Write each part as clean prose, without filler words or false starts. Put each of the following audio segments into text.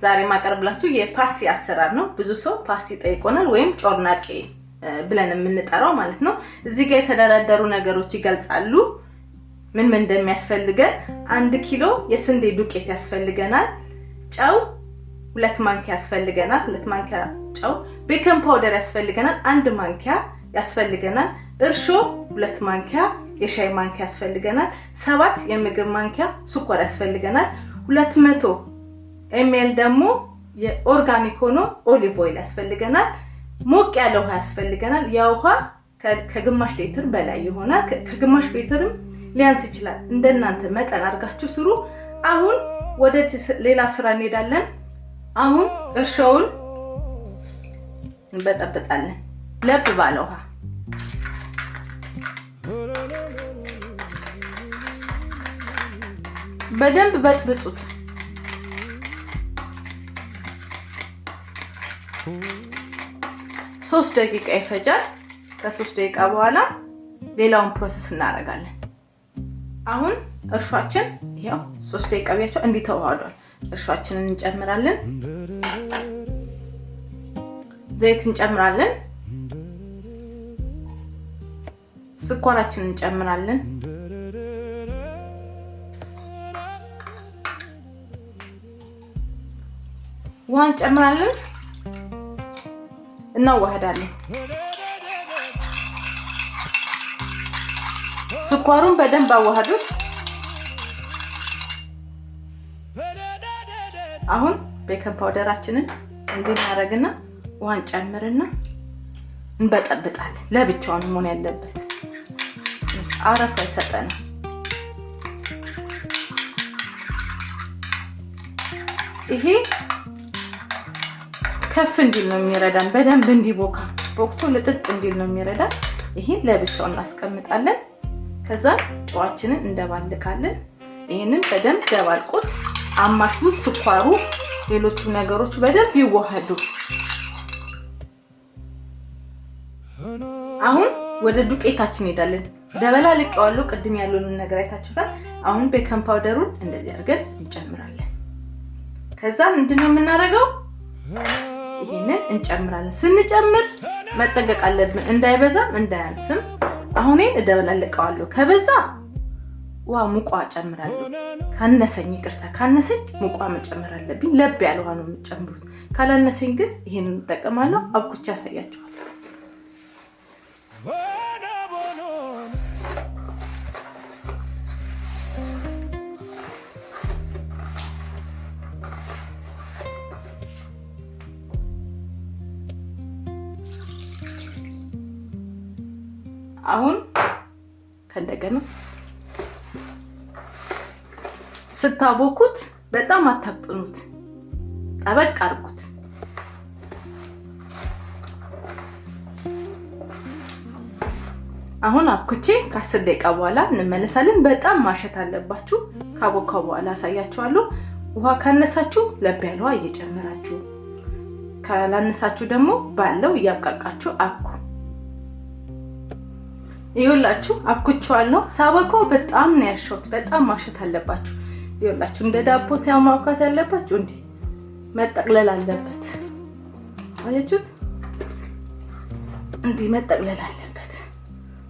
ዛሬ ማቀርብላችሁ የፓስቲ አሰራር ነው። ብዙ ሰው ፓስቲ ጠይቆናል ወይም ጮርናቄ ብለን የምንጠራው ማለት ነው። እዚህ ጋር የተደረደሩ ነገሮች ይገልጻሉ ምን እንደሚያስፈልገን። 1 ኪሎ የስንዴ ዱቄት ያስፈልገናል። ጨው 2 ማንኪያ ያስፈልገናል፣ 2 ማንኪያ ጨው። ቤኪንግ ፓውደር ያስፈልገናል 1 ማንኪያ ያስፈልገናል። እርሾ 2 ማንኪያ የሻይ ማንኪያ ያስፈልገናል። 7 የምግብ ማንኪያ ስኳር ያስፈልገናል። 200 ml ደግሞ የኦርጋኒክ ሆኖ ኦሊቭ ኦይል ያስፈልገናል። ሞቅ ያለ ውሃ ያስፈልገናል። ያ ውሃ ከግማሽ ሊትር በላይ ይሆናል። ከግማሽ ሊትርም ሊያንስ ይችላል። እንደናንተ መጠን አድርጋችሁ ስሩ። አሁን ወደ ሌላ ስራ እንሄዳለን። አሁን እርሾውን እንበጠብጣለን ለብ ባለ ውሃ። በደንብ በጥብጡት። ሶስት ደቂቃ ይፈጃል። ከ3 ደቂቃ በኋላ ሌላውን ፕሮሰስ እናደርጋለን። አሁን እርሾአችን ይሄው 3 ደቂቃ ቢያቸው እንዲተዋሃዷል። እርሾአችንን እንጨምራለን። ዘይት እንጨምራለን። ስኳራችንን እንጨምራለን። ውሃ እንጨምራለን። እናዋህዳለን። ስኳሩን በደንብ አዋህዱት። አሁን ቤኪንግ ፓውደራችንን እንድናረግና ውሃን ጨምርና እንበጠብጣለን። ለብቻው ነው መሆን ያለበት። አረፋ ይሰጠናል። ይሄ ከፍ እንዲል ነው የሚረዳን። በደንብ እንዲቦካ ቦክቶ ልጥጥ እንዲል ነው የሚረዳን። ይሄ ለብቻው እናስቀምጣለን። ከዛ ጨዋችንን እንደባልካለን። ይሄንን በደንብ ደባልቁት፣ አማስሉት። ስኳሩ ሌሎቹ ነገሮች በደንብ ይዋሃዱ። አሁን ወደ ዱቄታችን ሄዳለን። ደበላልቄዋለሁ። ቅድም ያለውን ነገር አይታችሁታል። አሁን ቤኪንግ ፓውደሩን እንደዚህ አድርገን እንጨምራለን። ከዛ ምንድነው የምናደርገው? ይሄንን እንጨምራለን። ስንጨምር መጠንቀቅ አለብን፣ እንዳይበዛም እንዳያንስም። አሁን እደበላልቀዋለሁ። ከበዛ ውሃ ሙቋ ጨምራለሁ። ካነሰኝ ይቅርታ፣ ካነሰኝ ሙቋ መጨመር አለብኝ። ለብ ያለ ውሃ ነው የምጨምሩት። ካላነሰኝ ግን ይሄንን እንጠቀማለሁ። አብኩቻ ያሳያችኋለሁ። አሁን ከእንደገና ስታቦኩት በጣም አታጥኑት፣ ጠበቅ አድርጉት። አሁን አብኩቼ ከ10 ደቂቃ በኋላ እንመለሳለን። በጣም ማሸት አለባችሁ። ካቦካው በኋላ አሳያችኋለሁ። ውሃ ካነሳችሁ ለብ ያለ ውሃ እየጨመራችሁ፣ ካላነሳችሁ ደግሞ ባለው እያብቃቃችሁ አብኩ። ይኸውላችሁ አብኩቻለሁ። ሳበካው በጣም ነው ያሸሁት። በጣም ማሸት አለባችሁ። ይኸውላችሁ እንደ ዳቦ ሳይሆን ማብካት ያለባችሁ እንዲህ መጠቅለል አለበት። አያችሁት? እንዲህ መጠቅለል አለበት።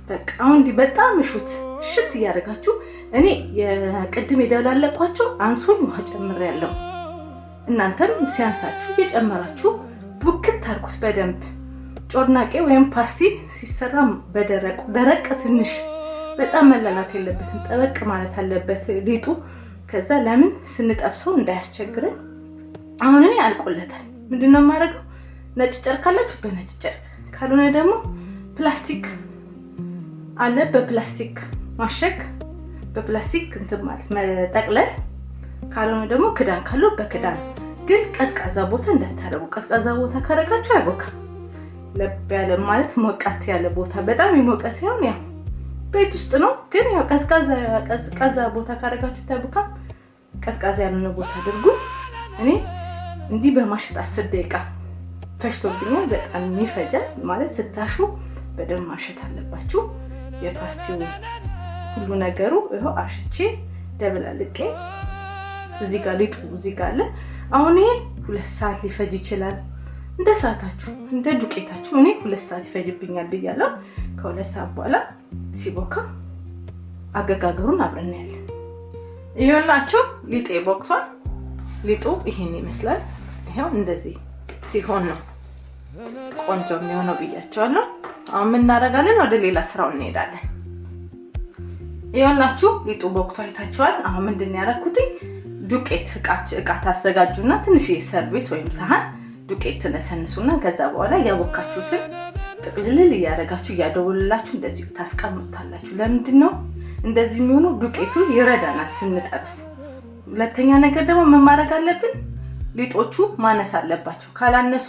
በቃ አሁን እንዲህ በጣም እሽት እያደረጋችሁ። እኔ የቅድም የደላለኳቸው አንሱን ውሃ ጨምሬያለሁ። እናንተም ሲያንሳችሁ እየጨመራችሁ ቡክት አድርጉት በደንብ። ጮርናቄ ወይም ፓስቲ ሲሰራ ደረቅ ትንሽ በጣም መላላት የለበትም። ጠበቅ ማለት አለበት ሊጡ። ከዛ ለምን ስንጠብሰው እንዳያስቸግረን። አሁን እኔ አልቆለታል። ምንድነው የማደርገው? ነጭ ጨርቅ ካላችሁ በነጭ ጨርቅ፣ ካልሆነ ደግሞ ፕላስቲክ አለ፣ በፕላስቲክ ማሸግ፣ በፕላስቲክ እንትን ማለት መጠቅለል፣ ካልሆነ ደግሞ ክዳን ካለው በክዳን። ግን ቀዝቃዛ ቦታ እንዳታረጉ። ቀዝቃዛ ቦታ ካረጋችሁ አይቦካም። ለብ ያለ ማለት ሞቃት ያለ ቦታ፣ በጣም ይሞቀ ሳይሆን ያው ቤት ውስጥ ነው። ግን ያው ቀዝቃዛ ቦታ ካረጋችሁ ታይቦካም። ቀዝቃዛ ያልሆነ ቦታ አድርጉ። እኔ እንዲህ በማሸት 10 ደቂቃ ፈጅቶብኛል። በጣም የሚፈጃል ማለት ስታሹ በደንብ ማሸት አለባችሁ። የፓስቲው ሁሉ ነገሩ ይሄው አሽቼ ደብላልቄ እዚህ ጋር ሊጡ እዚህ ጋር አለ። አሁን ይሄ 2 ሰዓት ሊፈጅ ይችላል። እንደ ሰዓታችሁ እንደ ዱቄታችሁ። እኔ 2 ሰዓት ይፈጅብኛል ብያለሁ። ከ2 ሰዓት በኋላ ሲቦካ አገጋገሩን አብረን ያለን። ይኸውላችሁ ሊጤ ቦክቷል። ሊጡ ይሄን ይመስላል። ይሄው እንደዚህ ሲሆን ነው ቆንጆ የሚሆነው ብያቸዋለሁ። አሁን ምን እናደርጋለን? ወደ ሌላ ስራው እንሄዳለን። ይኸውላችሁ ሊጡ ቦክቷ አይታችኋል። አሁን ምንድን ያደረኩት ዱቄት እቃ ታዘጋጁና ትንሽ ሰርቪስ ወይም ሳህን ዱቄት ትነሰንሱና ከዛ በኋላ ያቦካችሁትን ጥቅልል እያደረጋችሁ እያደወለላችሁ እንደዚህ ታስቀምጣላችሁ። ለምንድን ነው እንደዚህ የሚሆነው? ዱቄቱ ይረዳናል ስንጠብስ። ሁለተኛ ነገር ደግሞ ምን ማድረግ አለብን? ሊጦቹ ማነስ አለባቸው። ካላነሱ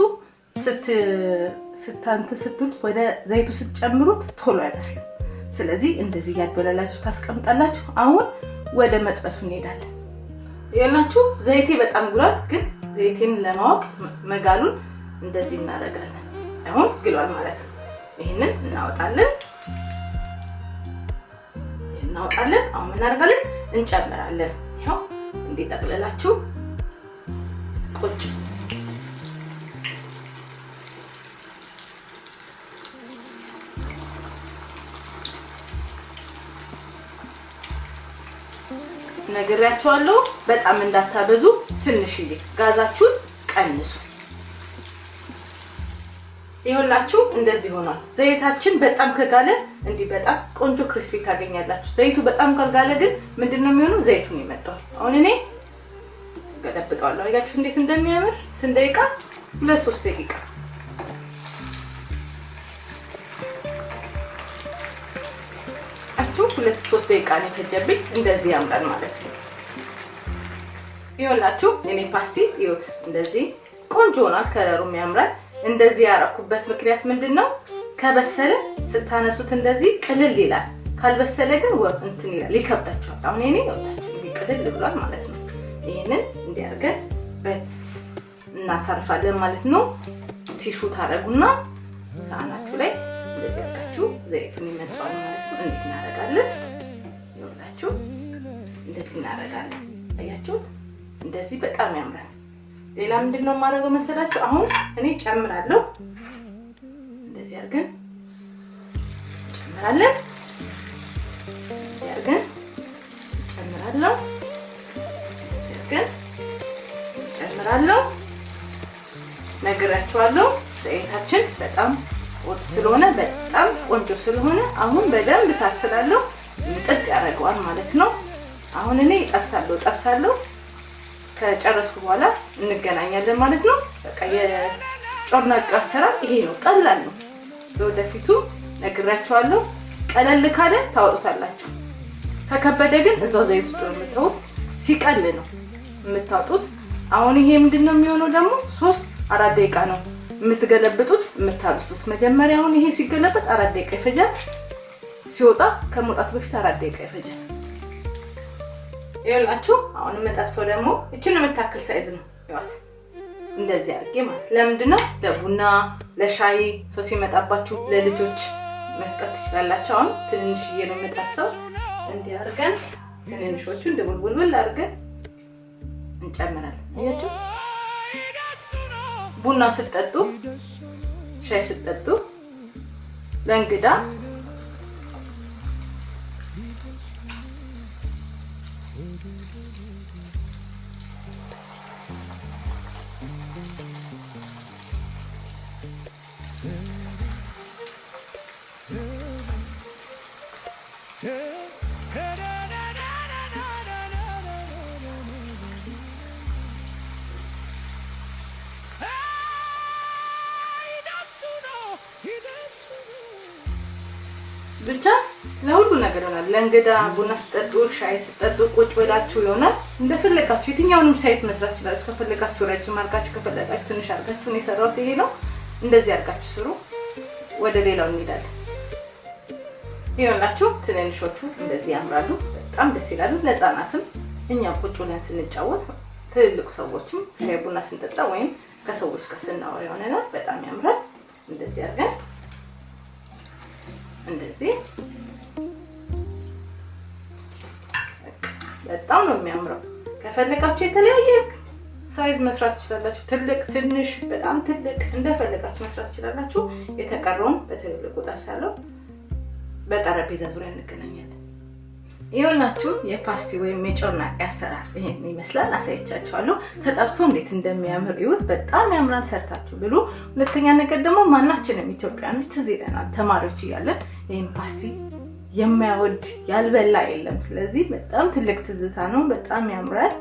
ስትሉት ወደ ዘይቱ ስትጨምሩት ቶሎ አይበስልም። ስለዚህ እንደዚህ ያደወለላችሁ ታስቀምጣላችሁ። አሁን ወደ መጥበሱ እንሄዳለን። ይኸውላችሁ ዘይቴ በጣም ጉሏል፣ ግን ዘይቴን ለማወቅ መጋሉን እንደዚህ እናደርጋለን። አሁን ግሏል ማለት ነው። ይሄንን እናወጣለን። አሁን ምን እናደርጋለን? እንጨምራለን። ይሄው እንዲጠቅልላችሁ ቁጭ ነግራችኋለሁ። በጣም እንዳታበዙ፣ ትንሽዬ ጋዛችሁን ቀንሱ። ይኸውላችሁ እንደዚህ ሆኗል። ዘይታችን በጣም ከጋለ እንዲህ በጣም ቆንጆ ክሪስፒ ታገኛላችሁ። ዘይቱ በጣም ካልጋለ ግን ምንድነው የሚሆነው? ዘይቱን ይመጣል። አሁን እኔ ገለብጠዋለሁ። አያችሁ እንዴት እንደሚያምር። ስንት ደቂቃ? 2-3 ደቂቃ። 2-3 ደቂቃ ነው የፈጀብኝ። እንደዚህ ያምራል ማለት ነው። ይኸውላችሁ እኔ ፓስቲ ይሁት እንደዚህ ቆንጆ ሆኗል። ከለሩም ያምራል። እንደዚህ ያረኩበት ምክንያት ምንድነው? ከበሰለ ስታነሱት እንደዚህ ቅልል ይላል። ካልበሰለ ግን እንትን ይላል፣ ይከብዳችኋል። አሁን እኔ ይኸውላችሁ እንዲህ ቅልል ብሏል ማለት ነው። ይሄንን እንዲያርገን እናሳርፋለን ማለት ነው። ቲሹ ታረጉና ሳህናችሁ ላይ እንደዚህ አድርጋችሁ ዘይቱን ይመጣዋል ማለት ነው። እንዴት እናደርጋለን? ይኸውላችሁ እንደዚህ እናደርጋለን። አያችሁት? እንደዚህ በጣም ያምራል። ሌላ ምንድነው የማደርገው መሰላችሁ? አሁን እኔ ጨምራለሁ። እንደዚህ አድርገን ጨምራለን። እንደዚህ አድርገን ጨምራለሁ። እንደዚህ አድርገን ጨምራለሁ። ነግራችኋለሁ። ዘይታችን በጣም ወጥ ስለሆነ በጣም ቆንጆ ስለሆነ አሁን በደንብ እሳት ስላለው ጥጥ ያደርገዋል ማለት ነው። አሁን እኔ ጠብሳለሁ። ከጨረስኩ በኋላ እንገናኛለን ማለት ነው። በቃ የጮርናቄው አሰራር ይሄ ነው። ቀላል ነው። ለወደፊቱ ነግራችኋለሁ። ቀለል ካለ ታወጡታላችሁ። ከከበደ ግን እዛው ዘይት ውስጥ ነው የምታውጡት። ሲቀል ነው የምታውጡት። አሁን ይሄ ምንድነው የሚሆነው ደግሞ 3-4 ደቂቃ ነው የምትገለብጡት የምታበስሉት። መጀመሪያ አሁን ይሄ ሲገለበጥ 4 ደቂቃ ይፈጃል። ሲወጣ ከመውጣቱ በፊት 4 ደቂቃ ይፈጃል። ይኸውላችሁ አሁን የምጠብሰው ደግሞ እቺን የምታክል ሳይዝ ነው። ይዋት እንደዚህ አድርጌ ማለት ለምንድነው? ለቡና ለሻይ ሰው ሲመጣባችሁ ለልጆች መስጠት ትችላላችሁ። አሁን ትንንሽዬ ነው የምጠብሰው። እንዲህ አድርገን ትንንሾቹን ድብልብል አድርገን እንጨምራለን። አያችሁ? ቡና ስትጠጡ ሻይ ስትጠጡ ለእንግዳ ብቻ ለሁሉ ነገር ይሆናል። ለእንግዳ ቡና ስትጠጡ ሻይ ስትጠጡ ቁጭ ብላችሁ ይሆናል። እንደፈለጋችሁ የትኛውንም ሳይዝ መስራት ይችላልችሁ። ከፈለጋችሁ ረጅም አድርጋችሁ ከፈለጋችሁ ትንሽ አድርጋችሁ ነው የሰራሁት። ይሄ ነው። እንደዚህ አድርጋችሁ ስሩ። ወደ ሌላው እንሄዳለን። ይኸውላችሁ ትንንሾቹ እንደዚህ ያምራሉ። በጣም ደስ ይላሉ። ለህፃናትም እኛ ቁጭ ብለን ስንጫወት ትልልቅ ሰዎችም ሻይ ቡና ስንጠጣ ወይም ከሰዎች ጋር ስናወራ ይሆናል። በጣም ያምራል። እንደዚህ አድርገን እንደዚህ በጣም ነው የሚያምረው። ከፈለጋችሁ የተለያየ ሳይዝ መስራት ትችላላችሁ። ትልቅ ትንሽ በጣም ትልቅ እንደፈለጋችሁ መስራት ትችላላችሁ። የተቀረውን በትልቁ ጠብሳለሁ። በጠረጴዛ ዙሪያ እንገናኛለን። ይኸውላችሁ የፓስቲ ወይም የጮርናቄ አሰራር ይሄን ይመስላል። አሳይቻችኋለሁ። ተጠብሶ እንዴት እንደሚያምር ይውስ በጣም ያምራል። ሰርታችሁ ብሉ። ሁለተኛ ነገር ደግሞ ማናችንም ኢትዮጵያኖች ትዝ ይለናል ተማሪዎች እያለን ይሄን ፓስቲ የማይወድ ያልበላ የለም። ስለዚህ በጣም ትልቅ ትዝታ ነው። በጣም ያምራል።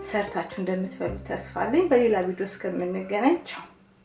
ሰርታችሁ እንደምትበሉ ተስፋ አለኝ። በሌላ ቪዲዮ እስከምንገናኝ ቻው።